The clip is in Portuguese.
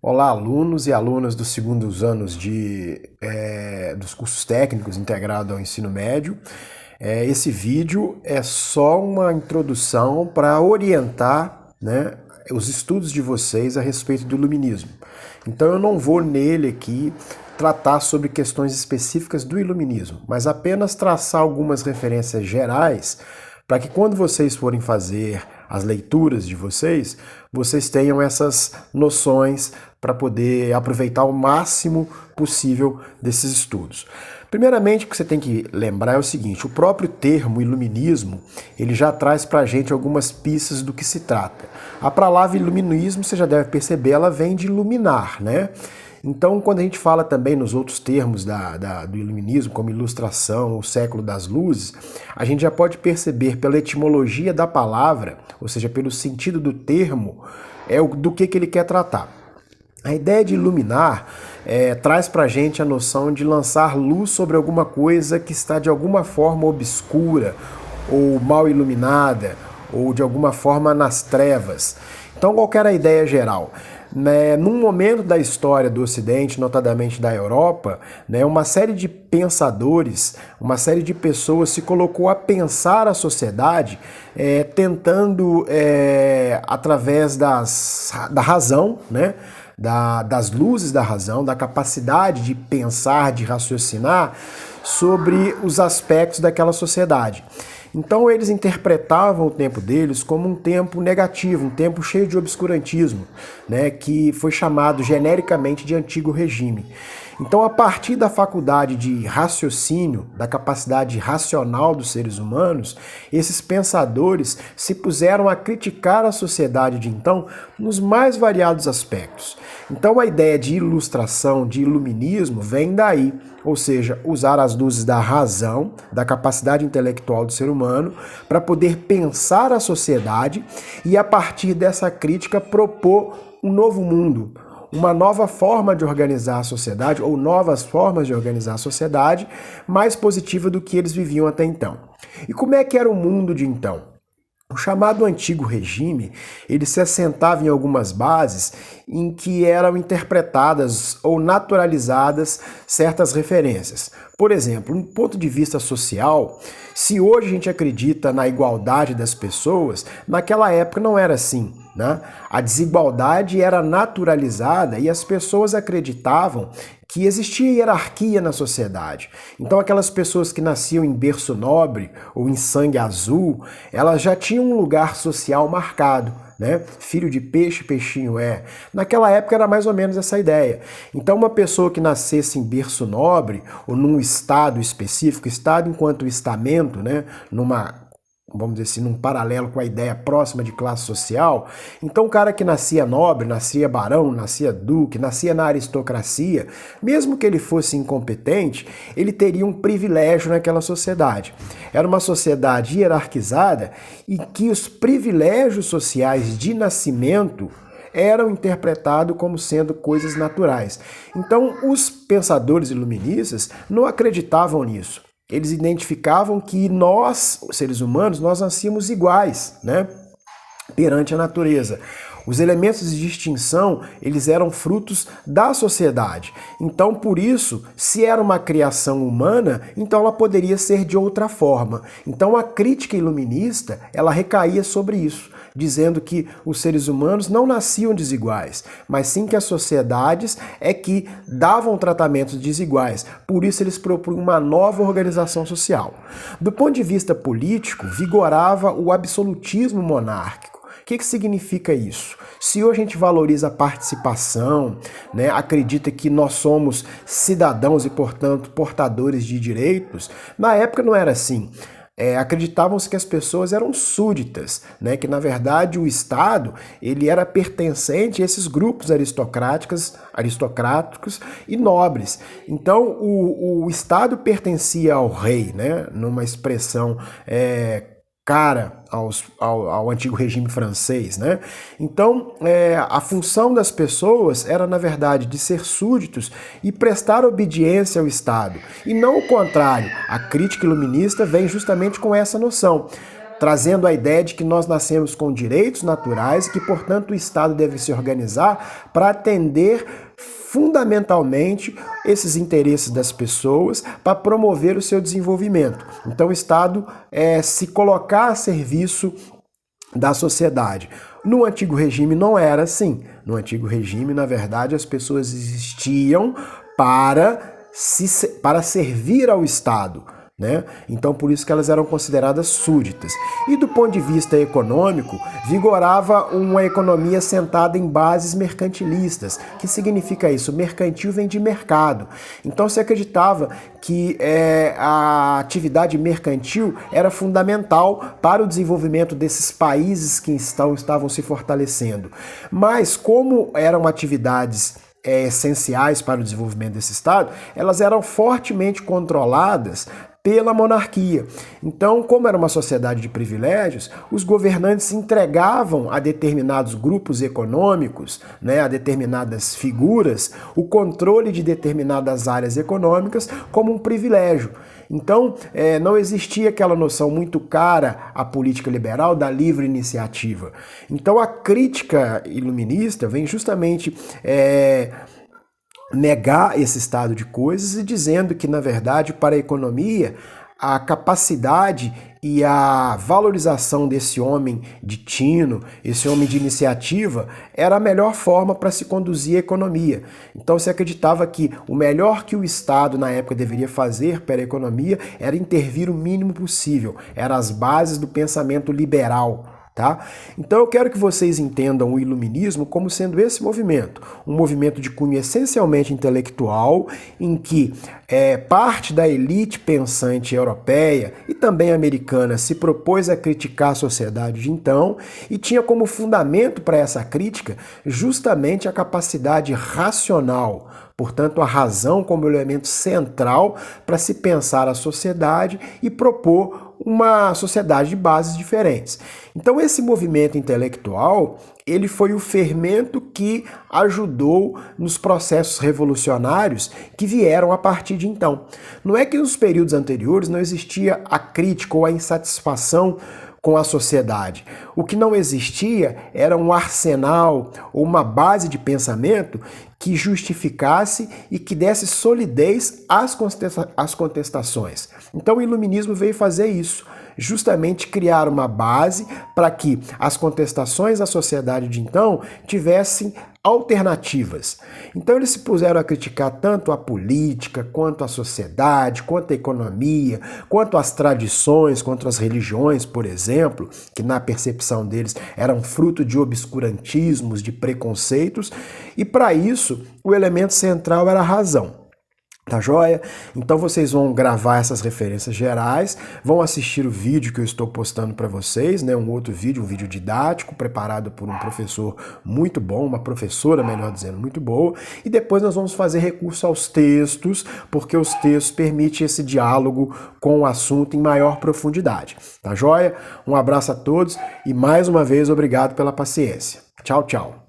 Olá, alunos e alunas dos segundos anos dos cursos técnicos integrados ao ensino médio. Esse vídeo é só uma introdução para orientar, né, os estudos de vocês a respeito do iluminismo. Então eu não vou nele aqui tratar sobre questões específicas do iluminismo, mas apenas traçar algumas referências gerais para que quando vocês forem fazer as leituras de vocês, vocês tenham essas noções para poder aproveitar o máximo possível desses estudos. Primeiramente, o que você tem que lembrar é o seguinte: o próprio termo iluminismo, ele já traz para a gente algumas pistas do que se trata. A palavra iluminismo, você já deve perceber, ela vem de iluminar, né? Então, quando a gente fala também nos outros termos do iluminismo, como ilustração, o século das luzes, a gente já pode perceber pela etimologia da palavra, ou seja, pelo sentido do termo, do que ele quer tratar. A ideia de iluminar traz pra gente a noção de lançar luz sobre alguma coisa que está de alguma forma obscura, ou mal iluminada, ou de alguma forma nas trevas. Então, qual era a ideia geral? Num momento da história do Ocidente, notadamente da Europa, uma série de pensadores, uma série de pessoas se colocou a pensar a sociedade tentando, através da razão, das luzes da razão, da capacidade de pensar, de raciocinar sobre os aspectos daquela sociedade. Então eles interpretavam o tempo deles como um tempo negativo, um tempo cheio de obscurantismo, que foi chamado genericamente de Antigo Regime. Então, a partir da faculdade de raciocínio, da capacidade racional dos seres humanos, esses pensadores se puseram a criticar a sociedade de então nos mais variados aspectos. Então, a ideia de ilustração, de iluminismo, vem daí, ou seja, usar as luzes da razão, da capacidade intelectual do ser humano, para poder pensar a sociedade e, a partir dessa crítica, propor um novo mundo, uma nova forma de organizar a sociedade, ou novas formas de organizar a sociedade, mais positiva do que eles viviam até então. E como é que era o mundo de então? O chamado Antigo Regime, ele se assentava em algumas bases em que eram interpretadas ou naturalizadas certas referências. Por exemplo, do ponto de vista social, se hoje a gente acredita na igualdade das pessoas, naquela época não era assim, né? A desigualdade era naturalizada e as pessoas acreditavam que existia hierarquia na sociedade. Então aquelas pessoas que nasciam em berço nobre ou em sangue azul, elas já tinham um lugar social marcado, né? Filho de peixe, peixinho é. Naquela época era mais ou menos essa ideia. Então uma pessoa que nascesse em berço nobre ou num estado específico, estado enquanto estamento, vamos dizer assim, num paralelo com a ideia próxima de classe social, então o cara que nascia nobre, nascia barão, nascia duque, nascia na aristocracia, mesmo que ele fosse incompetente, ele teria um privilégio naquela sociedade. Era uma sociedade hierarquizada e que os privilégios sociais de nascimento eram interpretados como sendo coisas naturais. Então, os pensadores iluministas não acreditavam nisso. Eles identificavam que nós, seres humanos, nós nascíamos iguais, perante a natureza. Os elementos de distinção, eles eram frutos da sociedade. Então, por isso, se era uma criação humana, então ela poderia ser de outra forma. Então, a crítica iluminista, ela recaía sobre isso, dizendo que os seres humanos não nasciam desiguais, mas sim que as sociedades é que davam tratamentos desiguais. Por isso eles propunham uma nova organização social. Do ponto de vista político, vigorava o absolutismo monárquico. O que significa isso? Se hoje a gente valoriza a participação, acredita que nós somos cidadãos e, portanto, portadores de direitos, na época não era assim. Acreditavam-se que as pessoas eram súditas, que na verdade o Estado ele era pertencente a esses grupos aristocráticos e nobres. Então o Estado pertencia ao rei, numa expressão cara ao antigo regime francês, Então, a função das pessoas era, na verdade, de ser súditos e prestar obediência ao Estado. E não o contrário. A crítica iluminista vem justamente com essa noção. trazendo a ideia de que nós nascemos com direitos naturais e que, portanto, o Estado deve se organizar para atender fundamentalmente esses interesses das pessoas para promover o seu desenvolvimento. Então, o Estado se colocar a serviço da sociedade. No antigo regime não era assim. No antigo regime, na verdade, as pessoas existiam para servir ao Estado, né? Então, por isso que elas eram consideradas súditas. E do ponto de vista econômico, vigorava uma economia sentada em bases mercantilistas. O que significa isso? Mercantil vem de mercado. Então, se acreditava que a atividade mercantil era fundamental para o desenvolvimento desses países que estavam se fortalecendo. Mas, como eram atividades essenciais para o desenvolvimento desse Estado, elas eram fortemente controladas pela monarquia. Então, como era uma sociedade de privilégios, os governantes entregavam a determinados grupos econômicos, né, a determinadas figuras, o controle de determinadas áreas econômicas como um privilégio. Então, não existia aquela noção muito cara à política liberal da livre iniciativa. Então, a crítica iluminista vem justamente negar esse estado de coisas e dizendo que, na verdade, para a economia, a capacidade e a valorização desse homem de tino, esse homem de iniciativa, era a melhor forma para se conduzir a economia. Então se acreditava que o melhor que o Estado na época deveria fazer para a economia era intervir o mínimo possível, eram as bases do pensamento liberal. Tá? Então eu quero que vocês entendam o iluminismo como sendo esse movimento, um movimento de cunho essencialmente intelectual, em que parte da elite pensante europeia e também americana se propôs a criticar a sociedade de então e tinha como fundamento para essa crítica justamente a capacidade racional, portanto a razão como elemento central para se pensar a sociedade e propor uma sociedade de bases diferentes. Então esse movimento intelectual, ele foi o fermento que ajudou nos processos revolucionários que vieram a partir de então. Não é que nos períodos anteriores não existia a crítica ou a insatisfação com a sociedade. O que não existia era um arsenal ou uma base de pensamento que justificasse e que desse solidez às contestações. Então o iluminismo veio fazer isso, justamente criar uma base para que as contestações à sociedade de então tivessem alternativas. Então eles se puseram a criticar tanto a política, quanto a sociedade, quanto a economia, quanto as tradições, quanto as religiões, por exemplo, que na percepção deles eram fruto de obscurantismos, de preconceitos, e para isso o elemento central era a razão. Tá joia? Então vocês vão gravar essas referências gerais, vão assistir o vídeo que eu estou postando para vocês, né? Um outro vídeo, um vídeo didático, preparado por um professor muito bom, uma professora, melhor dizendo, muito boa, e depois nós vamos fazer recurso aos textos, porque os textos permitem esse diálogo com o assunto em maior profundidade. Tá joia? Um abraço a todos e mais uma vez obrigado pela paciência. Tchau, tchau.